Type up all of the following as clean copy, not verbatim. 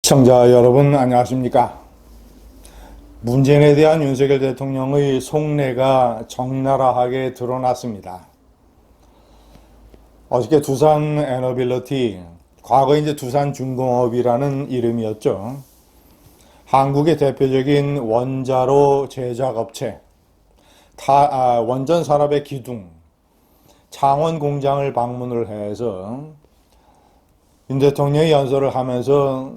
시청자 여러분 안녕하십니까? 문재인에 대한 윤석열 대통령의 속내가 적나라하게 드러났습니다. 어저께 두산 에너빌리티, 과거 이제 두산중공업이라는 이름이었죠. 한국의 대표적인 원자로 제작업체, 원전 산업의 기둥, 창원 공장을 방문을 해서 윤 대통령이 연설을 하면서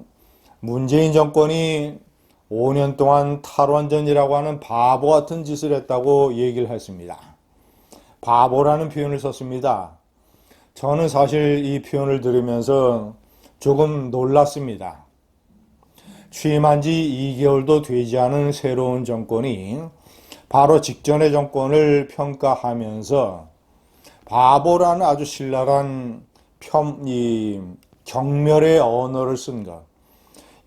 문재인 정권이 5년 동안 탈원전이라고 하는 바보 같은 짓을 했다고 얘기를 했습니다. 바보라는 표현을 썼습니다. 저는 사실 이 표현을 들으면서 조금 놀랐습니다. 취임한 지 2개월도 되지 않은 새로운 정권이 바로 직전의 정권을 평가하면서 바보라는 아주 신랄한 경멸의 언어를 쓴 것.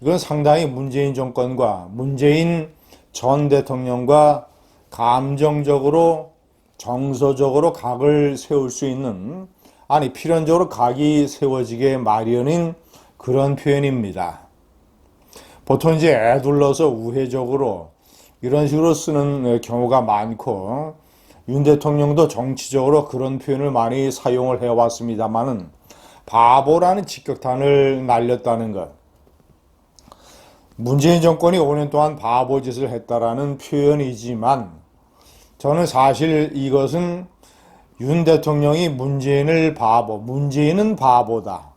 이건 상당히 문재인 정권과 문재인 전 대통령과 감정적으로 정서적으로 각을 세울 수 있는, 아니 필연적으로 각이 세워지게 마련인 그런 표현입니다. 보통 이제 애둘러서 우회적으로 이런 식으로 쓰는 경우가 많고, 윤 대통령도 정치적으로 그런 표현을 많이 사용을 해왔습니다만은 바보라는 직격탄을 날렸다는 것, 문재인 정권이 5년 동안 바보짓을 했다라는 표현이지만, 저는 사실 이것은 윤 대통령이 문재인은 바보다,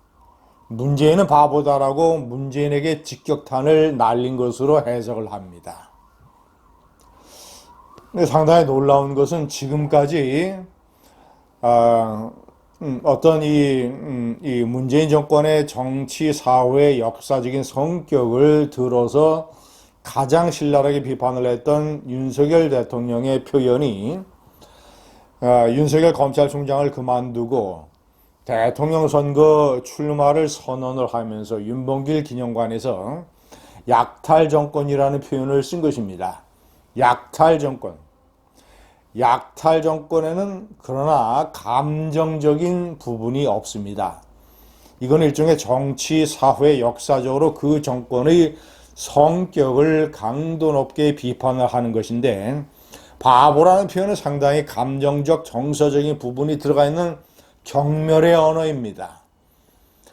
문재인은 바보다라고 문재인에게 직격탄을 날린 것으로 해석을 합니다. 근데 상당히 놀라운 것은 지금까지 어떤 이 문재인 정권의 정치, 사회, 역사적인 성격을 들어서 가장 신랄하게 비판을 했던 윤석열 대통령의 표현이, 윤석열 검찰총장을 그만두고 대통령 선거 출마를 선언을 하면서 윤봉길 기념관에서 약탈 정권이라는 표현을 쓴 것입니다. 약탈 정권. 약탈 정권에는 그러나 감정적인 부분이 없습니다. 이건 일종의 정치, 사회, 역사적으로 그 정권의 성격을 강도 높게 비판을 하는 것인데, 바보라는 표현은 상당히 감정적, 정서적인 부분이 들어가 있는 경멸의 언어입니다.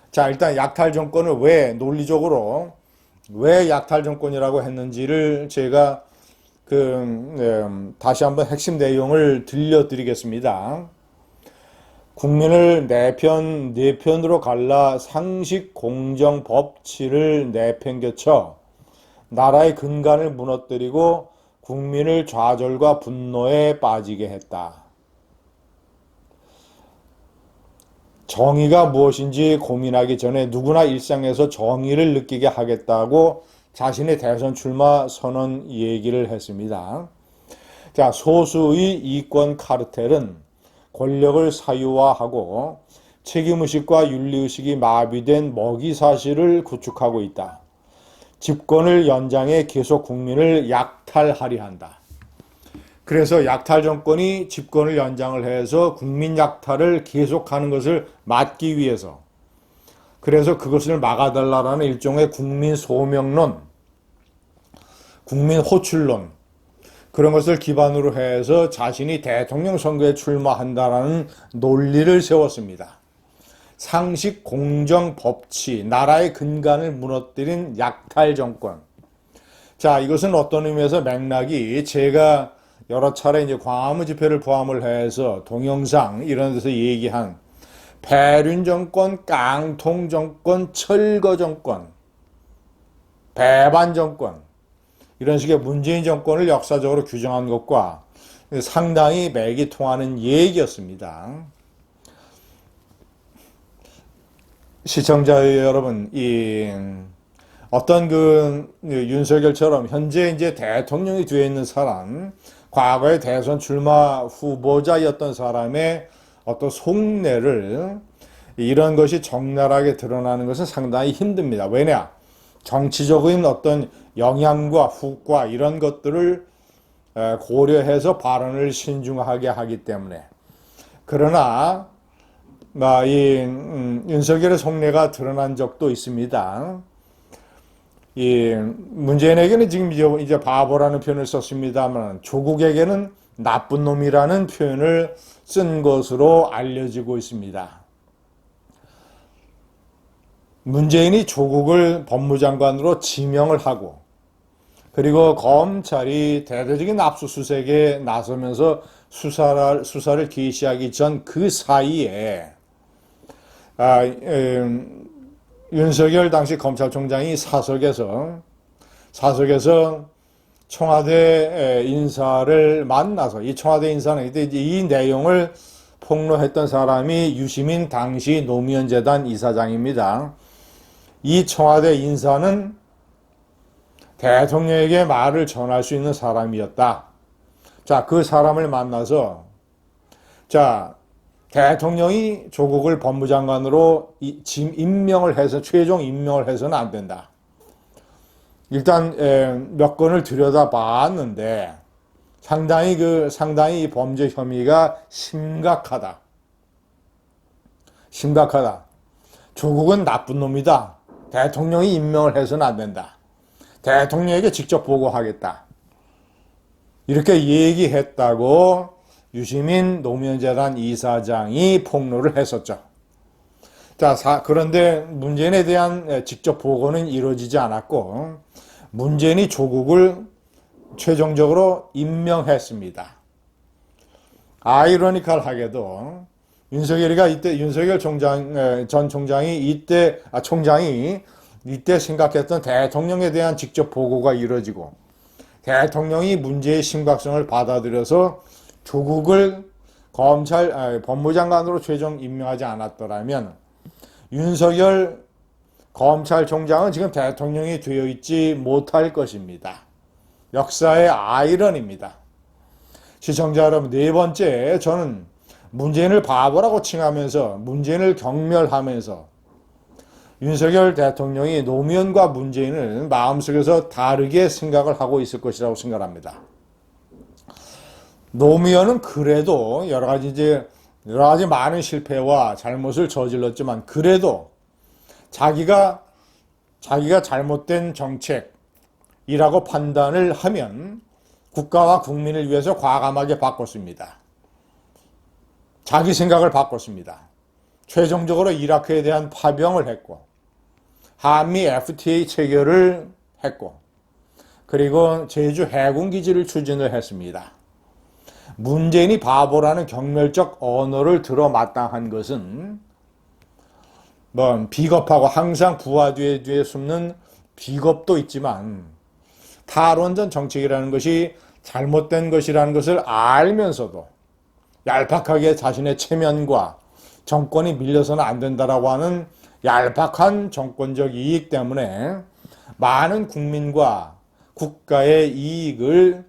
자, 일단 약탈 정권을 논리적으로 왜 약탈 정권이라고 했는지를 제가 다시 한번 핵심 내용을 들려드리겠습니다. 국민을 네 편으로 갈라 상식, 공정, 법치를 내팽개쳐 나라의 근간을 무너뜨리고 국민을 좌절과 분노에 빠지게 했다. 정의가 무엇인지 고민하기 전에 누구나 일상에서 정의를 느끼게 하겠다고 자신의 대선 출마 선언 얘기를 했습니다. 자, 소수의 이권 카르텔은 권력을 사유화하고 책임의식과 윤리의식이 마비된 먹이사슬을 구축하고 있다. 집권을 연장해 계속 국민을 약탈하려 한다. 그래서 약탈 정권이 집권을 연장을 해서 국민 약탈을 계속하는 것을 막기 위해서, 그래서 그것을 막아달라는 일종의 국민 소명론, 국민 호출론, 그런 것을 기반으로 해서 자신이 대통령 선거에 출마한다라는 논리를 세웠습니다. 상식, 공정, 법치, 나라의 근간을 무너뜨린 약탈 정권. 자, 이것은 어떤 의미에서 맥락이, 제가 여러 차례 이제 광화문 집회를 포함을 해서 동영상 이런 데서 얘기한 배륜 정권, 깡통 정권, 철거 정권, 배반 정권, 이런 식의 문재인 정권을 역사적으로 규정한 것과 상당히 맥이 통하는 얘기였습니다. 시청자 여러분, 어떤 윤석열처럼 현재 이제 대통령이 되어 있는 사람, 과거의 대선 출마 후보자였던 사람의 어떤 속내를, 이런 것이 적나라하게 드러나는 것은 상당히 힘듭니다. 왜냐? 정치적인 어떤 영향과 후과 이런 것들을 고려해서 발언을 신중하게 하기 때문에. 그러나 윤석열의 속내가 드러난 적도 있습니다. 이 문재인에게는 지금 이제 바보라는 표현을 썼습니다만 조국에게는 나쁜 놈이라는 표현을 쓴 것으로 알려지고 있습니다. 문재인이 조국을 법무장관으로 지명을 하고 그리고 검찰이 대대적인 압수수색에 나서면서 수사를 개시하기 전 그 사이에 윤석열 당시 검찰총장이 사석에서 청와대 인사를 만나서 이 청와대 인사는 이 내용을 폭로했던 사람이 유시민 당시 노무현 재단 이사장입니다. 이 청와대 인사는 대통령에게 말을 전할 수 있는 사람이었다. 자, 그 사람을 만나서 대통령이 조국을 법무장관으로 임명을 해서 최종 임명을 해서는 안 된다. 일단 몇 건을 들여다봤는데 상당히 이 범죄 혐의가 심각하다. 조국은 나쁜 놈이다. 대통령이 임명을 해서는 안 된다. 대통령에게 직접 보고하겠다. 이렇게 얘기했다고 유시민 노무현 재단 이사장이 폭로를 했었죠. 자, 그런데 문재인에 대한 직접 보고는 이루어지지 않았고 문재인이 조국을 최종적으로 임명했습니다. 아이러니컬하게도 윤석열 전 총장이 이때 생각했던 대통령에 대한 직접 보고가 이루어지고 대통령이 문제의 심각성을 받아들여서 조국을 법무장관으로 최종 임명하지 않았더라면 윤석열 검찰총장은 지금 대통령이 되어 있지 못할 것입니다. 역사의 아이러니입니다. 시청자 여러분, 네 번째, 저는 문재인을 바보라고 칭하면서 문재인을 경멸하면서 윤석열 대통령이 노무현과 문재인을 마음속에서 다르게 생각을 하고 있을 것이라고 생각합니다. 노무현은 그래도 여러 가지 많은 실패와 잘못을 저질렀지만 그래도 자기가 잘못된 정책이라고 판단을 하면 국가와 국민을 위해서 과감하게 바꿨습니다. 자기 생각을 바꿨습니다. 최종적으로 이라크에 대한 파병을 했고 한미 FTA 체결을 했고 그리고 제주 해군기지를 추진을 했습니다. 문재인이 바보라는 경멸적 언어를 들어마땅한 것은 비겁하고 항상 부하 뒤에 숨는 비겁도 있지만 탈원전 정책이라는 것이 잘못된 것이라는 것을 알면서도 얄팍하게 자신의 체면과 정권이 밀려서는 안 된다라고 하는 얄팍한 정권적 이익 때문에 많은 국민과 국가의 이익을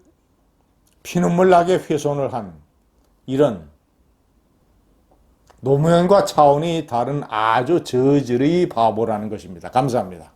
피눈물 나게 훼손을 한 이런 노무현과 차원이 다른 아주 저질의 바보라는 것입니다. 감사합니다.